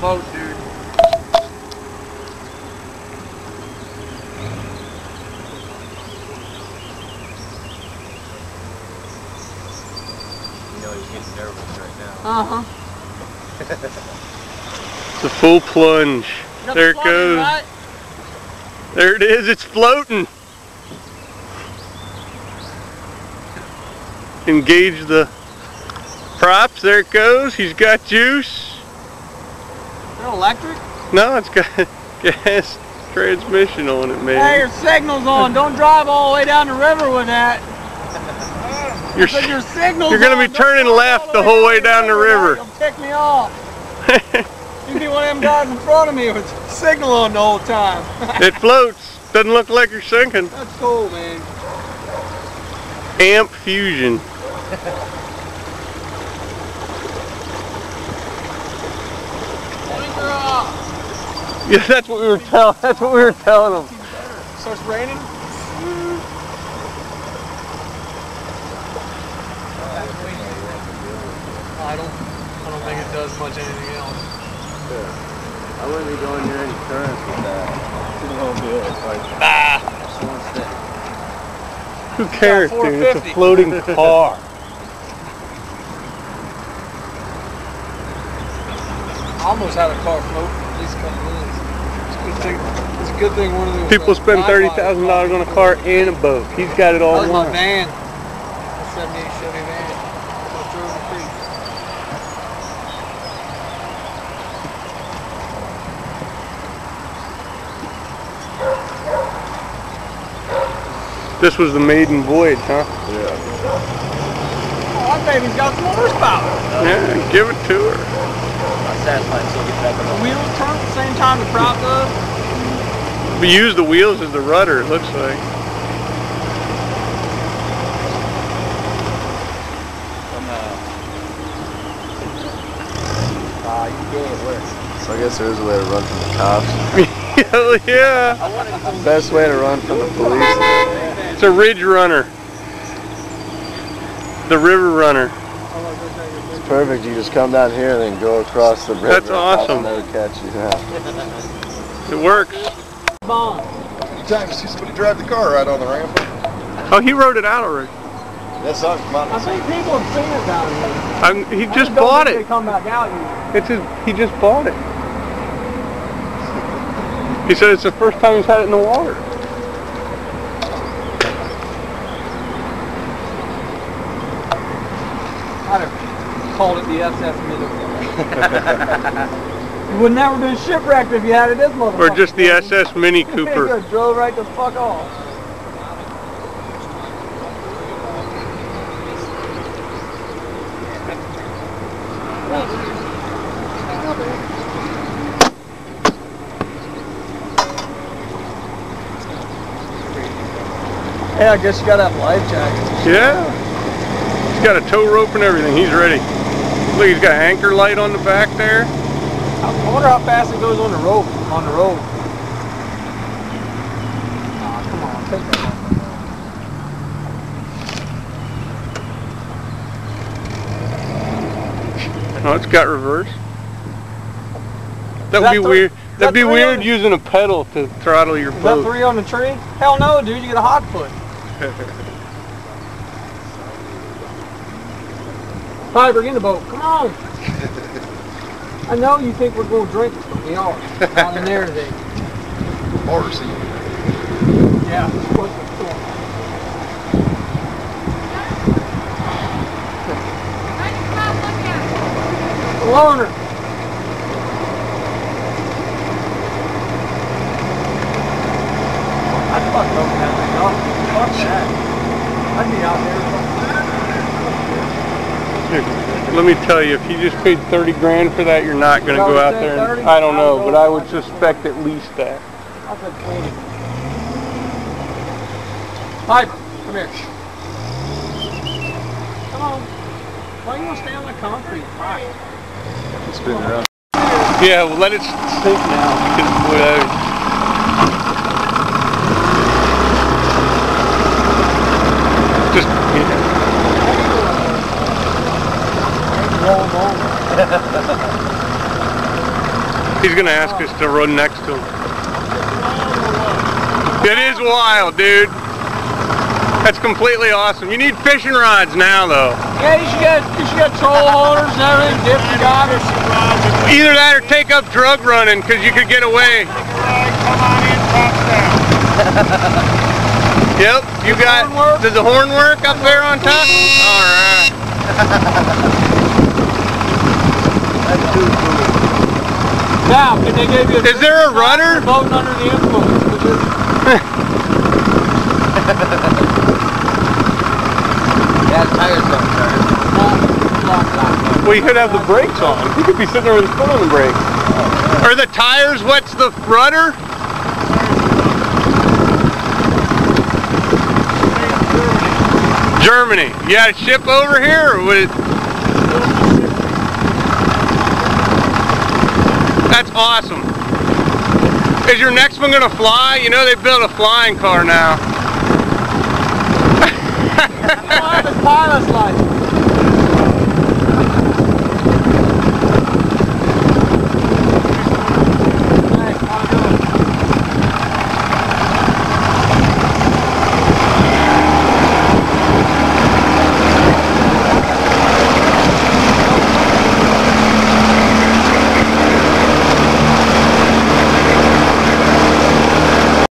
boat, dude. You know he's getting nervous right now. Uh-huh. It's a full plunge. There it goes. Right? There it is, it's floating. Engage the props, there it goes. He's got juice. Is it electric? No, it's got gas transmission on it, man. Hey, your signal's on. Don't drive all the way down the river with that. Your signal's You're going to be turning left the whole way down the river. You'll tick me off. You'd be one of them guys in front of me with signal on the whole time. It floats. Doesn't look like you're sinking. That's cool, man. Amp fusion. Yeah, that's what we were telling. That's what we were telling them. Starts raining. I don't think it does much anything else. Yeah. I wouldn't be going near any currents with that. It won't do it. Who cares, dude? It's a floating car. I almost had a car float for at least a couple minutes. It's a good thing one of those people spend $30,000 on a car and a boat. He's got it all. That was my van. A 78 Chevy van. I drove the creek. This was the maiden voyage, huh? Yeah. Oh, that baby's got some horsepower. Yeah, give it to her. I'm satisfied until we get back on The wheels turn at the same time the prop does. We use the wheels as the rudder, it looks like. You can't work. So I guess there is a way to run from the cops. Hell yeah. Best way to run from the police. It's a ridge runner. The river runner. It's perfect. You just come down here and then go across the river. That's awesome. I'll never catch you now. It works. Anytime you see somebody drive the car right on the ramp. Oh, he wrote it out already. That's not come out. I think people have seen it down here. He just bought They it. come back out here. He just bought it. He said it's the first time he's had it in the water. I'd have called it the SS Minute. You would never been shipwrecked if you had it this motherfucker. Or just the SS Mini Cooper. You drove right the fuck off. Hey, I guess you gotta have life jackets. Yeah. He's got a tow rope and everything. He's ready. Look, he's got anchor light on the back there. I wonder how fast it goes on the rope. On the road. Aw, come on, take that off. Oh, it's got reverse. That would be weird. That'd be weird using a pedal to throttle your boat. Is that 3 on the tree? Hell no, dude. You get a hot foot. Piper, get in the boat. Come on. I know you think we're going to drink it, but we are. Not in there today. Motor seat. Yeah. Loner. I'd fuck open that thing up. Fuck that. I'd be out there. Let me tell you, if you just paid 30 grand for that, you're not going to go out there. And, I don't know, but I would suspect at least that. I'll take 20. Piper, come here. Come on. Why are you going to stay on the concrete? Pipe. Spin around. Yeah, well, let it sink now. Because, boy, just, Roll them over. He's gonna ask us to run next to him. It is wild, dude. That's completely awesome. You need fishing rods now, though. Yeah, you should get troll holders and everything, different goggles. Either that or take up drug running, because you could get away. Come on in, tops down. Yep, you got, does the horn work up there on top? Alright. That's too cool. Now, can they give you Is there a rudder? Floating under the influence. Yeah, the tires don't turn. Well, you could have the brakes on. You could be sitting there with his foot on the brake. Are the tires, what's the rudder? Germany. You got a ship over here, or would it? That's awesome. Is your next one gonna fly? You know they built a flying car now. I have a pilot's license.